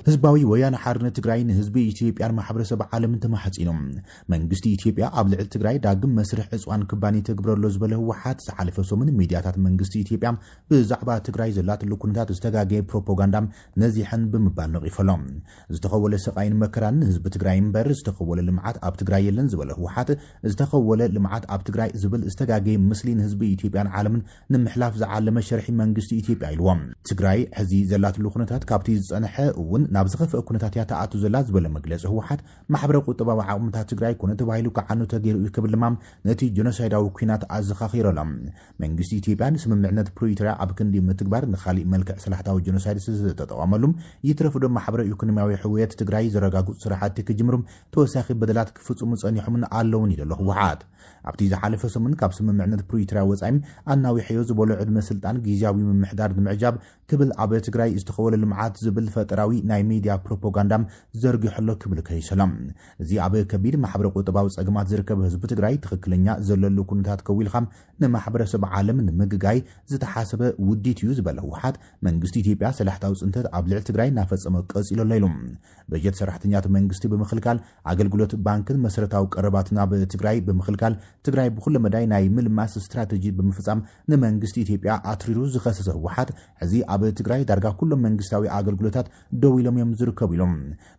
ህዝባዊ ወያነ ሓርነት ትግራይ ንህዝቢ ኢትዮጵያን ማሕበረሰብ ዓለምን ተማሕጺኖም መንግስቲ ኢትዮጵያ ኣብ ልዕሊ ትግራይ ዳግም መስርሕ ዕጽዋን ክባኒ ተግብረሎ ዝበለ ህወሓት ዝሓለፈ ሰሙን ሚድያታት መንግስቲ ኢትዮጵያ ብዛዕባ ትግራይ ዘላትሉ ኩነታት ዝተጋገየ ፕሮፓጋንዳ ነዚሕን ብምባል ነቒፈሎም ዝተኸወለ ሰቃይን መከራን ህዝቢ ትግራይ እምበር ዝተኸወለ ልምዓት ኣብ ትግራይ የለን ዝበለ ህወሓት ዝተኸወለ ልምዓት ኣብ ትግራይ ዝብል ዝተጋገየ ምስሊ ንህዝቢ ኢትዮጵያን ዓለምን ንምሕላፍ ዝዓለመ ሸርሒ መንግስቲ ኢትዮጵያ ኢልዎም ትግራይ ሕዚ ዘላትሉ ኩነታት ካብቲ ዝጸንሐ እውን ናብ ዝኸፍአ ኩነታት ያተኣቱ ዘላ ዝበለ መግለጺ ህወሓት ማሕበረ ቁጠባዊ ዓቕምታት ትግራይ ኮነ ተባሂሉ ከዓኑ ተገይሩ ክብል ድማ ነቲ ጀኖሳይዳዊ ኩናት ኣዘኻኺረሎም መንግስቲ ኢትዮጵያ ስምምዕነት ፕሪቶሪያ ኣብ ክንዲ ምትግባር ንኻሊእ መልክዕ ስላሕታዊ ጀኖሳይድ ዝተጠቐመሉም ይትረፍዶ ማሕበረ ኢኮኖሚያዊ ሕውየት ትግራይ ዘረጋግፁ ስራሕቲ ክጅምሩም ተወሳኺ በደላት ክፍጽሙ ጸኒሖምን ኣለውን ኢሉ ህወሓት ኣብቲ ዝሓለፈ ሰሙን ካብ ስምምዕነት ፕሪቶሪያ ወጻኢም ኣናዊሕዮ ዝበሎ ዕድመ ስልጣን ግዝያዊ ምምሕዳር ንምዕጃብ ክብል ኣብ ትግራይ ዝተኸወለ ልምዓት ዝብል ፈጠራዊ ናይ ሚድያ ፕሮፓጋንዳ ዘርጊሕሎ ክብል ከይሰላም እዚ ኣብ ከቢድ ማሕበረ ቁጠባዊ ጸገማት ዝርከብ ህዝቢ ትግራይ ትኽክለኛ ዘለሉ ኩነታት ከዊልኻም ንማሕበረሰብ ዓለም ንምግጋይ ዝተሓሰበ ውዲት እዩ ዝበለ ህወሓት መንግስቲ ኢትዮጵያ ሰላሕታዊ ጽንተት ኣብ ልዕሊ ትግራይ ናፈጸመ ቀጺሎ ኢሉ በጀት ሰራሕተኛታት መንግስቲ ብምኽልካል ኣገልግሎት ባንክን መሰረታዊ ቀረባት ናብ ትግራይ ብምኽልካል ትግራይ ብኩሉ መዳይ ናይ ምልማስ ስትራቴጂ ብምፍጻም ንመንግስቲ ኢትዮጵያ ኣትሪሩ ዝኸሰሰ ህወሓት ሕዚ ኣብ ትግራይ ዳርጋ ኩሎም መንግስታዊ ኣገልግሎታት ደው ኢሎም እዮም ዝርከቡ ኢሎም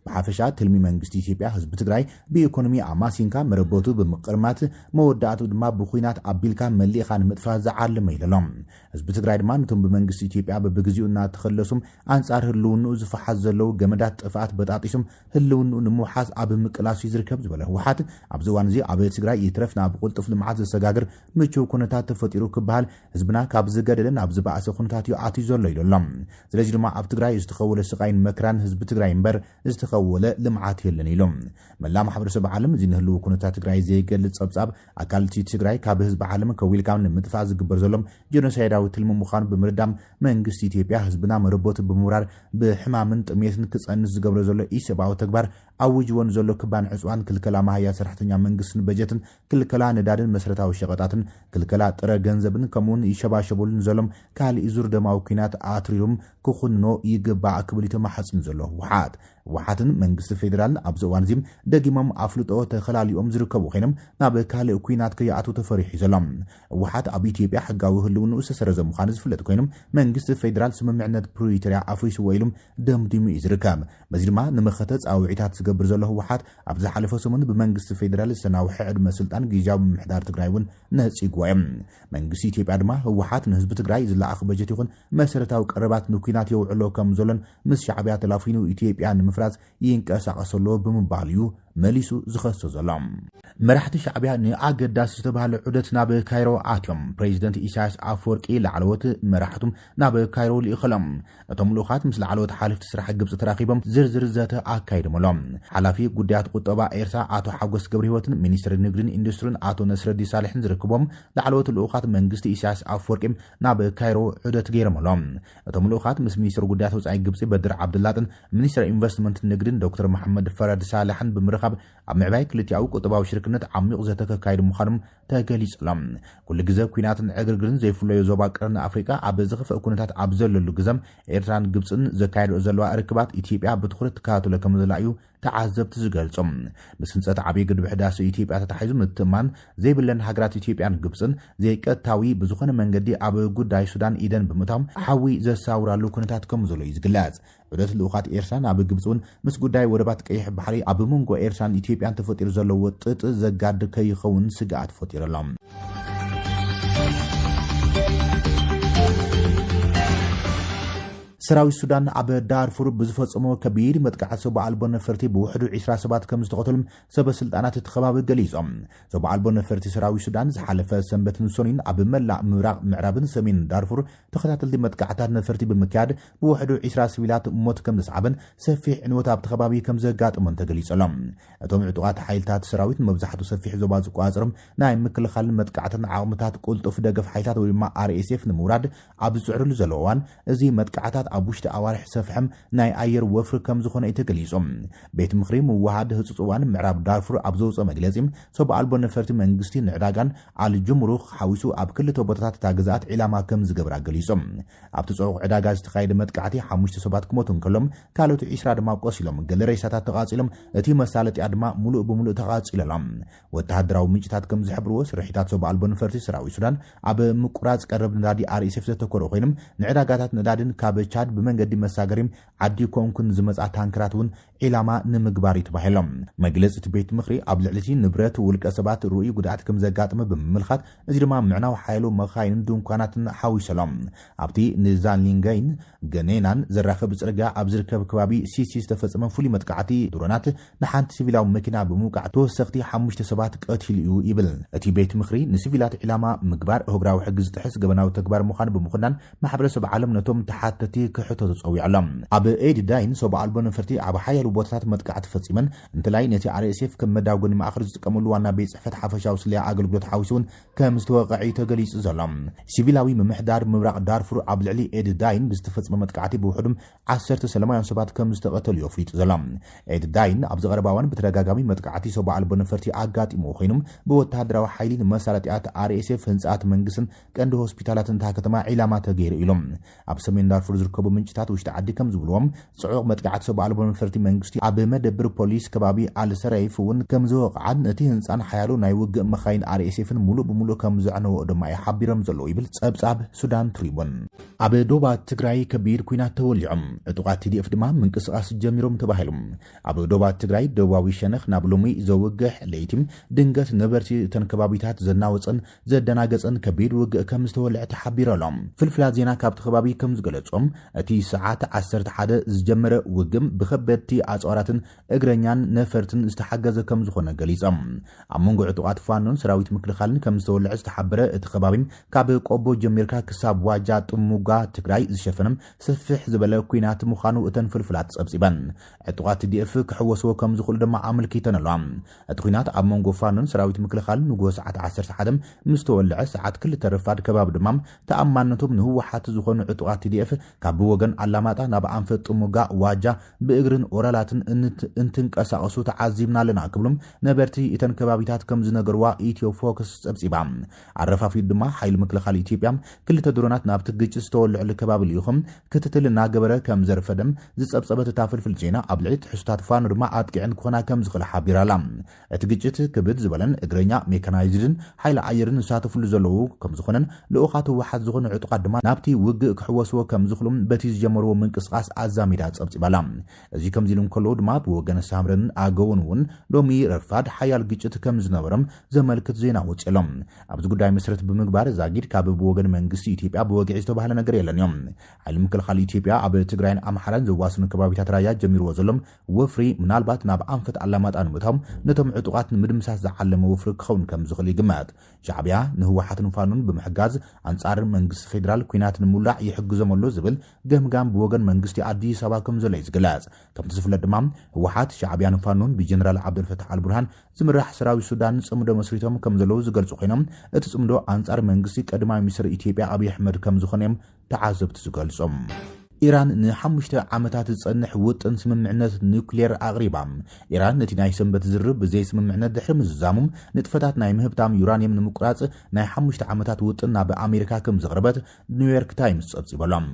ብሓፈሻ ትልሚ መንግስቲ ኢትዮጵያ ህዝቢ ትግራይ ብኢኮኖሚ ኣማሲንካ መረበቱ ብምቅርማት መወዳእቱ ድማ ብኩናት ኣቢልካ መሊእኻ ንምጥፋእ ዝዓለመ ኢሎም ህዝቢ ትግራይ ድማ ነቶም ብመንግስቲ ኢትዮጵያ በብግዚኡ እናተኸለሱም ኣንጻር ህልውንኡ ዝፈሓዝ ዘለው ገመዳት ጥፍኣት በጣጢሱም ህልውንኡ ንምውሓዝ ኣብ ምቅላሱ ዝርከብ ዝበለ ህወሓት ኣብዚ እዋን እዚ ኣብ ትግራይ ይትረፍ ናብ ቁልጥፍ ልምዓት ዘሰጋግር ምቹው ኩነታት ተፈጢሩ ክበሃል ህዝብና ካብ ዝገደለን ኣብ ዝባእሰ ኩነታት እዩ ኣትዩ ዘሎ ኢሎም ስለዚ ድማ ኣብ ትግራይ ዝተኸወለ ስቃይን መከራን ህዝቢ ትግራይ እምበር ዝተኸወለ ልምዓት የለን ኢሎም መላ ማሕበረሰብ ዓለም እዚ ንህልው ኩነታት ትግራይ ዘይገልጽ ጸብጻብ ኣካልቲ ትግራይ ካብ ህዝቢ ዓለም ከዊልካም ንምጥፋእ ዝግበር ዘሎም ጀኖሳይዳዊ ትልሚ ምዃኑ ብምርዳም መንግስቲ ኢትዮጵያ ህዝብና መረቦት ብምውራር ብሕማምን ጥሜትን ክጸንስ ዝገብሮ ዘሎ ኢሰብኣዊ ተግባር ኣውጅዎን ዘሎ ክባን ዕጽዋን ክልከላ ማህያ ሰራሕተኛ መንግስትን በጀትን ክልከላ ነዳድን መሰረታዊ ሸቐጣትን ክልከላ ጥረ ገንዘብን ከምኡውን ይሸባሸበሉን ዘሎም ካልእ ዙር ደማዊ ኩናት ኣትሪሩም ክኹንኖ ይግባእ ክብል ተማሓጽን ዘሎ ህወሓትን መንግስቲ ፌደራልን ኣብዚ እዋን እዚ ደጊሞም ኣፍልጦ ተኸላሊኦም ዝርከቡ ኮይኖም ናብ ካልእ ኩናት ከይኣቱ ተፈሪሑ ዘሎም ህወሓት ኣብ ኢትዮጵያ ሕጋዊ ህልውንኡ ዝተሰረዘ ምዃኑ ዝፍለጥ ኮይኖም መንግስቲ ፌደራል ስምምዕነት ፕሪቶሪያ ኣፍሪስዎ ኢሎም ደምዲሙ እዩ ዝርከብ በዚ ድማ ንመኸተ ጻውዒታት ዝገብር ዘሎ ህወሓት ኣብ ዝሓለፈ ሰሙን ብመንግስቲ ፌደራል ዝተናውሐ ዕድመ ስልጣን ግዝያዊ ምምሕዳር ትግራይ እውን ነጺግዎ እዮም መንግስቲ ኢትዮጵያ ድማ ህወሓት ንህዝቢ ትግራይ ዝለኣኽ በጀት ይኹን መሰረታዊ ቀረባት ንኩናት የውዕሎ ከም ዘሎን ምስ ሻዕብያ ተላፊኑ ኢትዮጵያ ንምፍራስ ይንቀሳቐሰሎ ብምባል እዩ መሊሱ ዝኸሶ ዘሎ መራሕቲ ሻዕብያ ንኣገዳሲ ዝተባሃለ ዑደት ናብ ካይሮ ኣትዮም ፕሬዚደንት ኢሳያስ ኣፈወርቂ ላዕለዎት መራሕቱም ናብ ካይሮ ልኢኸሎም እቶም ልኡኻት ምስ ላዕለዎት ሓለፍቲ ስራሕ ግብፂ ተራኺቦም ዝርዝር ዘተ ኣካይዶምሎም ሓላፊ ጉዳያት ቁጠባ ኤርትራ ኣቶ ሓጎስ ገብረ ህይወትን ሚኒስትር ንግድን ኢንዱስትሪን ኣቶ ነስረዲ ሳልሕን ዝርከቦም ላዕለዎት ልኡኻት መንግስቲ ኢሳያስ ኣፈወርቂ ናብ ካይሮ ዑደት ገይሮምሎም እቶም ልኡኻት ምስ ሚኒስትር ጉዳያት ወጻኢ ግብፂ በድር ዓብድላጥን ሚኒስትር ኢንቨስትመንት ንግድን ዶክተር መሐመድ ፈረድ ሳልሕን ብምርኻብ ኣብ ምዕባይ ክልቲያዊ ቁጠባዊ ሽርክነት ዓሚቕ ዘተካይዱ ምዃኖም ተገሊጹሎም ኩሉ ግዜ ኩናትን ዕግርግርን ዘይፍለዮ ዞባ ቀርኒ ኣፍሪቃ ኣብ ዝኽፍእ ኩነታት ኣብ ዘለሉ ግዘም ኤርትራን ግብፅን ዘካይድኦ ዘለዋ ርክባት ኢትዮጵያ ብትኹረት ትከታተሎ ከም ዘላ እዩ ተዓዘብቲ ዝገልጾም ምስ ህንፀት ዓብዪ ግድቢ ህዳሴ ኢትዮጵያ ተታሒዙ ምትእማን ዘይብለን ሃገራት ኢትዮጵያን ግብፅን ዘይቀጥታዊ ብዝኾነ መንገዲ ኣብ ጉዳይ ሱዳን ኢደን ብምእታዎም ሓዊ ዘሳውራሉ ኩነታት ከም ዘሎ እዩ ዝግለጽ ዑደት ልኡኻት ኤርትራን ኣብ ግብፂ እውን ምስ ጉዳይ ወደባት ቀይሕ ባሕሪ ኣብ መንጎ ኤርትራን ኢትዮጵያን ተፈጢሩ ዘለዎ ጥጥ ዘጋድ ከይኸውን ስግኣት ፈጢሮሎም ሰራዊት ሱዳን ኣብ ዳርፉር ብዝፈጸሞ ከቢድ መጥቃዕቲ ሰብኣዊ ኣልቦ ነፈርቲ ብውሕዱ 20 ሰባት ከም ዝተቐተሉም ሰበስልጣናት እቲ ከባቢ ገሊፆም ሰብኣዊ ኣልቦ ነፈርቲ ሰራዊት ሱዳን ዝሓለፈ ሰንበትን ሰኑይን ኣብ መላእ ምብራቕ ምዕራብን ሰሜን ዳርፉር ተኸታተልቲ መጥቃዕታት ነፈርቲ ብምክያድ ብውሕዱ 20 ሲቪላት ሞት ከም ዘስዓበን ሰፊሕ ዕንወት ኣብቲ ከባቢ ከም ዘጋጥሞን ተገሊጾሎም እቶም ዕጡቓት ሓይልታት ሰራዊት መብዛሕትኡ ሰፊሕ ዞባ ዝቋፅሮም ናይ ምክልኻልን መጥቃዕትን ዓቕምታት ቁልጡፍ ደገፍ ሓይልታት ወይ ድማ RSF ንምውራድ ኣብ ዝፅዕርሉ ዘሎ እዋን እዚ መጥቃዕታት أبوشت أوارح سفحم ناي أير وفر كم زخون يتقليصم بيت مخري موهاد هتصوان معراب دارفور أبزوز مجلسم صب ألبو نفرت منجستي نعداغان على الجمروخ حاويسو أب كل توبطات تاغزات إلاما كم زقبرا قليصم أب تصعوق عداغاز تخايد متقعتي حموشت صبات كموتون كلهم كالو تعيش راد ما قوسيلهم قل ريساتات تغاصيلهم اتي مسالة أدماء ملوء بملوء تغاصيلهم وتهدراو منجتات كم زحبروس رحيتات صب ألبو نفرت سراوي سودان أب مقراز قرب ندادي RSF زتكورو خينم نعداغاتات ندادن كاب تشاد بمنقدي مساقريم عدي كونكن زمزع تانكراتون إلاما نمقباري تباهلهم مجلس بيت مخري قبل علتي نبرات والكسبات رؤي قدعت كم زقاتم بملخات ازرما معنا وحايلو مخاين دون قانات حاوي سلام عبتي نزال لينغاين جنينان زراخب زرقا أبزركب كبابي سيسي استفزمن فولي متقعتي درونات نحانت سيفيلاو مكينا بموقع توسختي حموشت سبات قتليو يبل اتي بيت مخري نسيفيلات إلاما مقبار هقراو حقز تحس قبناو تكبار مخان بمخنان محبرسب عالم نتوم تحاتتي كحتو تصوي علم عب ايد داين صوب ألبون فرتي عب حيالو بوتات متقعت فتصيمن انتلاي نتي RSF كم مداوغن ما أخرج تقاملو وانا بيت صحفت حافشاو سليا أقل قدوت حاوسون كمستوقعي تقليس زلم سيفيلاوي ممحدار ممراق دارفور عبد العلي ايد داين بستفتصم متقعتي بوحدم 10 سلمايان سبات كمستقتل يوفيت زلم ايد داين أبز غرباوان بترغاغامي متقعتي صوب ألبون فرتي أقاتي موخينم بوتهدراو حايلين مسالتيات RSF هنسات منقسن كاندو هوسبيتالات انتها كتما علامات غير إلهم أب سمين دارفور زركبو منجتات وشت عدي كم زبلوم صعوق متقعت صوب ألبون فرتي منقستي أب مدبر بوليس كبابي آل سرايفون كم زوق عد نتي هنسان حيالو نايوغ مخاين RSF مولو بمولو كم زعنو دماء حبيرم زلو يبل صاب سودان تريبون أب دوبا تقراي كبير كوينات توليعم اتوقات TDF دما منقصقاس جميروم تباهلم أب دوبا تقراي دوباوي شنخ نابلومي زوغح ليتم دنگت نبرتي تنكبابيتات زناوصن زدناغصن كبير وغ كم استولع تحبيرلهم فلفلات زينا كابت خبابي كم زغلصوم اتي ساعات 11 زجمره وغم بخبتي اصوراتن اغرኛን نفرتن استحجز كم زخونه غليصم امونغ عطوات فانون سراويت مكلخالن كم استولع استحبره اتخبابيم كاب قوبو جميركا كساب واجا طموغا تግራይ زشفنم سفح زبل كوينات مخانو اتن فلفلات صبصيبن عطوات DF كحوسو كم زخول دما عملكيتنلام اتخينات امونغ فانون سراويت مكلخالن نغو ساعات 11 مستولع ساعات كل ترفاد كباب دمام تأمانتهم نهو حات زخون عطوات TDF كاب وغن علاماتا ناب انفط طموغا واجا بإغرن اورالاتن انتنقساقسو تعزيمنا لنا كبلم نبرتي اتن كبابيتات كم زنغروا ايتيو فوكس صبصيبام عرفافي دما حيل مكلخال ኢትዮጵያም ክልተ ድሮናት ናብቲ ግጭት ዝተወልዑ ልከባብ ልይኹም ክትትልና ገበረ ከም ዘርፈደም ዝጸብጸበት ታፍልፍል ዜና ኣብ ልዕሊ ሕሱታት ፋኖ ድማ ኣጥቂዕን ክኾና ከም ዝኽእል ሓቢራላ እቲ ግጭት ክብድ ዝበለን እግረኛ ሜካናይዝድን ሓይሊ ኣየርን ዝሳተፍሉ ዘለዉ ከም ዝኾነን ልኡኻት ህወሓት ዝኾኑ ዕጡቓት ድማ ናብቲ ውግእ ክሕወስዎ ከም ዝኽእሉም በቲ ዝጀመርዎ ምንቅስቓስ ኣዛሚዳ ጸብጺባላ እዚ ከምዚ ኢሎም ከለዉ ድማ ብወገነ ሳምረን ኣገውን እውን ሎሚ ረፋድ ሓያል ግጭት ከም ዝነበረም ዘመልክት ዜና ወፅሎም ኣብዚ ጉዳይ መሰረት ብምግባር ዛጊድ ካብ بوغن منغستي ኢትዮጵያ بوغع ዝተባሃለ ነገር የለን እዮም ዓለም ክልኻል ኢትዮጵያ ኣብ ትግራይን ኣምሓራን ዘዋስኑ ከባቢታት ራያ ጀሚርዎ ዘሎም ወፍሪ ምናልባት ናብ ኣንፈት ኣላማጣን ምቶም ነቶም ዕጡቃት ንምድምሳስ ዝዓለመ ወፍሪ ክኸውን ከም ዝኽእል ይግመት ሻዕብያ ንህወሓትን ፋኖን ብምሕጋዝ አንጻር መንግስቲ ፌደራል ኩናት ንሙላዕ ይሕግዞም ኣሎ ዝብል ገምጋም ብወገን መንግስቲ አዲስ አበባ ከም ዘሎ ይዝግለጽ ከም ዝፍለጥ ድማ ህወሓት ሻዕብያን ፋኖን ብጀነራል ዓብዱልፈታህ አልቡርሃን ዝምራሕ ሰራዊት ሱዳን ጽምዶ መስሪቶም ከም ዘለው ዝገልጹ ኮይኖም እቲ ጽምዶ አንጻር መንግስቲ ቀድማይ ሚኒስትር ኢትዮጵያ አብይ አሕመድ ከም ዝኾነም ተዓዘብቲ ዝገልጾም ኢራን ን5 ዓመታት ዝጸንሕ ውጥን ስምምዕነት ኒውክሌር ኣቕሪባ ኢራን ነቲ ናይ ሰንበት ዝርብ ብዘይ ስምምዕነት ድሕሪ ምዝዛሙም ንጥፈታት ናይ ምህብታም ዩራኒየም ንምቁራጽ ናይ 5 ዓመታት ውጥን ናብ ኣሜሪካ ከም ዘቕረበት ኒውዮርክ ታይምስ ጸብጺበሎም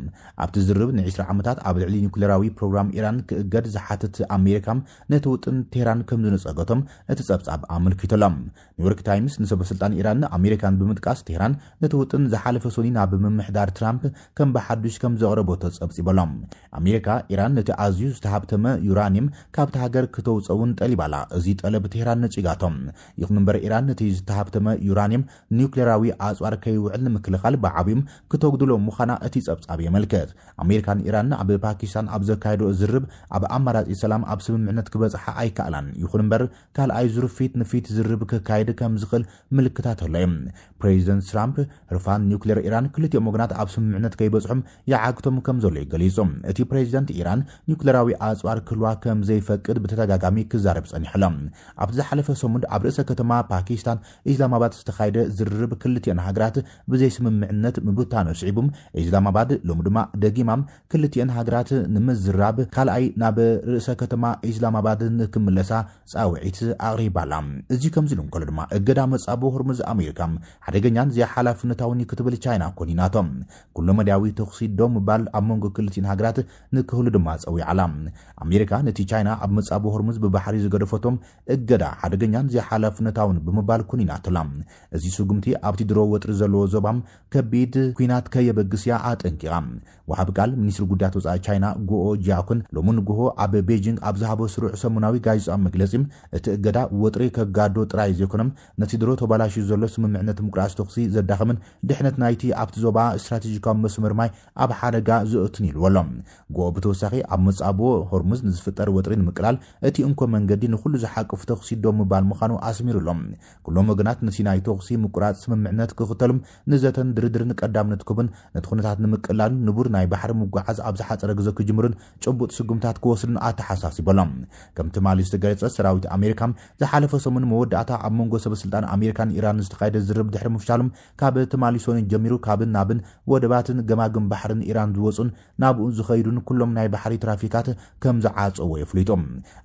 ኣብቲ ዝርብ ን20 ዓመታት ኣብ ልዕሊ ኒውክሌራዊ ፕሮግራም ኢራን ክእገድ ዝሓትት ኣሜሪካ ነቲ ውጥን ቴህራን ከም ዝነጸገቶም እቲ ጸብጻብ ኣመልኪቶሎም ኒውዮርክ ታይምስ ንሰበስልጣን ኢራን ኣሜሪካን ብምጥቃስ ቴህራን ነቲ ውጥን ዝሓለፈ ሰኒ ናብ ምምሕዳር ትራምፕ ከም በሓዱሽ ከም ዘቕረቦቶ ጸብጺበሎም ኣሜሪካ ኢራን ነቲ ኣዝዩ ዝተሃብተመ ዩራኒየም ካብቲ ሃገር ክተውፀውን ጠሊባላ እዚ ጠለብ ቴህራን ነጺጋቶም ይኹን እምበር ኢራን ነቲ ዝተሃብተመ ዩራኒየም ኒውክሌራዊ ኣጽዋር ከይውዕል ንምክልኻል ብዓብዮም ክተግድሎ ምዃና እቲ ጸብጻብ የመልክት ኣሜሪካን ኢራን ኣብ ፓኪስታን ኣብ ዘካየዶ ዝርብ ኣብ ኣማራጺ ሰላም ኣብ ስምምዕነት ክበጽሓ ኣይከኣላን ይኹን እምበር ካልኣይ ዙር ፊት ንፊት ዝርብ ክካየድ ከም ዝኽእል ምልክታት ኣለዮም ፕሬዚደንት ትራምፕ ርፋን ኒውክሌር ኢራን ክልቲኦም ወገናት ኣብ ስምምዕነት ከይበጽሑም ይዓግቶም ከም ዘሎ ገሊጹም እቲ ፕሬዚደንት ኢራን ኒውክሌራዊ ኣጽዋር ክልዋ ከም ዘይፈቅድ በተደጋጋሚ ክዛረብ ጸኒሕሎም ኣብቲ ዝሓለፈ ሰሙን ኣብ ርእሰ ከተማ ፓኪስታን ኢስላማባድ ዝተኻየደ ዝርርብ ክልቲአን ሃገራት ብዘይ ስምምዕነት ምብታኑ ስዒቡም ኢስላማባድ ሎሚ ድማ ደጊማም ክልቲአን ሃገራት ንምዝራብ ካልኣይ ናብ ርእሰ ከተማ ኢስላማባድ ንክምለሳ ጻውዒት ኣቕሪባላ እዚ ከምዚ ኢሉ እንከሎ ድማ እገዳ መጻቦ ሆርሙዝ ኣሜሪካ ሓደገኛን ዘሓላፍነታውን ክትብል ቻይና ኮኒናቶም ኩሉ መዳዊ ተኽሲ ዶም ባል ኣብ መንጎ ክልቲአን ሃገራት ንክህሉ ድማ ጸዊዓላ ኣሜሪካ ነቲ ቻይና ኣብ መጻቦ ሆርሙዝ ብባሕሪ ዝገደፈቶም እገዳ ሓደገኛን ዘሓላፍነታውን ብምባል ኮኒናትላ እዚ ስጉምቲ ኣብቲ ድሮ ወጥሪ ዘለዎ ዞባም ከቢድ ኩናት ከየበግስያ ኣጠንቂቓ ወሃብ ቃል ሚኒስትሪ ጉዳያት ወጻኢ ቻይና ጉኦ ጂያኩን ሎሙን ጉሆ ኣብ ቤጂንግ ኣብ ዝሃቦ ስሩዕ ሰሙናዊ ጋዜጣዊ መግለጺ እቲ እገዳ ወጥሪ ከጋዶ ጥራይ ዘይኮነም ነቲ ድሮ ተባላሽ ዘሎ ስምምዕነት ምቁራጽ ተኽሲ ዘዳኸምን ድሕነት ናይቲ ኣብቲ ዞባ ስትራቴጂካዊ መስመር ማይ ኣብ ሓደጋ ዝእትን ኢልወሎም ጉኦ ብተወሳኺ ኣብ መጻቦ ሆርሙዝ ንዝፍጠር ወጥሪ ንምቅላል እቲ እንኮ መንገዲ ንኩሉ ዝሓቅፍ ተኽሲ ዶም ምባል ምዃኑ ኣስሚሩሎም ኩሎም ወገናት ነቲ ናይ ተኽሲ ምቁራጽ ስምምዕነት ክኽተሉም ንዘተን ድርድርን ቀዳምነት ክቡን ነቲ ኩነታት ንምቅላል ንቡር ናይ ባሕሪ ምጓዓዝ ኣብ ዝሓፀረ ግዜ ክጅምርን ጭቡጥ ስጉምታት ክወስድን ኣተሓሳሲቦሎም ከምቲ ማሊ ዝተገለጸ ሰራዊት ኣሜሪካ ዝሓለፈ ሰሙን መወዳእታ ኣብ መንጎ ሰበስልጣን ኣሜሪካን ኢራን ዝተኻየደ ዝርብ ድሕሪ ምፍሻሎም ካብ ትማሊሶን ጀሚሩ ካብን ናብን ወደባትን ገማግም ባሕርን ኢራን ዝወጹን ናብኡ ዝኸይዱን ኩሎም ናይ ባሕሪ ትራፊካት ከም ዝዓጸዎ የፍሊጦም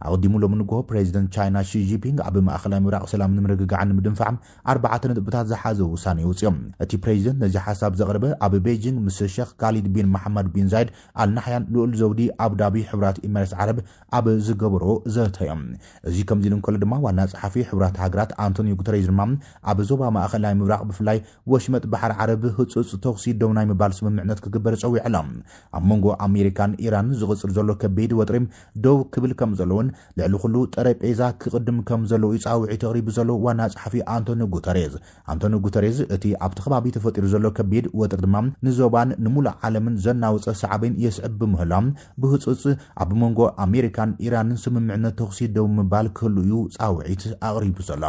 ኣቕዲሙ ሎሚ ንጎሆ ፕሬዚደንት ቻይና ሺ ጂንፒንግ ኣብ ማእኸላይ ምብራቕ ሰላም ንምርግጋዕን ንምድንፋዕ 4 ነጥብታት ዝሓዘ ውሳነ የውፅኦም እቲ ፕሬዚደንት ነዚ ሓሳብ ዘቕርበ ኣብ ቤጂንግ ምስ ሼኽ ካሊድ ቢን መሐመድ ቢን ዛይድ አልናሕያን ልዑል ዘውዲ ኣቡዳቢ ሕብራት ኤሚሬትስ ዓረብ ኣብ ዝገበሮ ዘተዮም እዚ ከምዚ እንከሎ ድማ ዋና ጸሓፊ ሕብራት ሃገራት አንቶኒዮ ጉተሬዝ ድማ ኣብ ዞባ ማእኸላይ ምብራቕ ብፍላይ ወሽመጥ ባሕር ዓረብ ህጹጽ ተኽሲ ደው ናይ ምባል ስምምዕነት ክግበር ጸዊዕሎም ኣብ መንጎ ኣሜሪካን ኢራን ዝቕጽል ዘሎ ከቢድ ወጥሪ ደው ክብል ከም ዘለውን ልዕሊ ኩሉ ጠረጴዛ ክቅድም ከም ዘለዎ ይጻውዒት ተቕሪቡ ዘሎ ዋና ጸሓፊ አንቶኒዮ ጉተሬዝ እቲ ኣብቲ ከባቢ ተፈጢሩ ዘሎ ከቢድ ወጥሪ ድማ ንዞባን ንሙሉእ ዓለምን ዘናውፀ ሰዓብን የስዕብ ብምህላም ብህጹጽ ኣብ መንጎ ኣሜሪካን ኢራንን ስምምዕነት ተኽሲ ደው ምባል ክህሉ እዩ ጻውዒት ኣቕሪቡ ዘሎ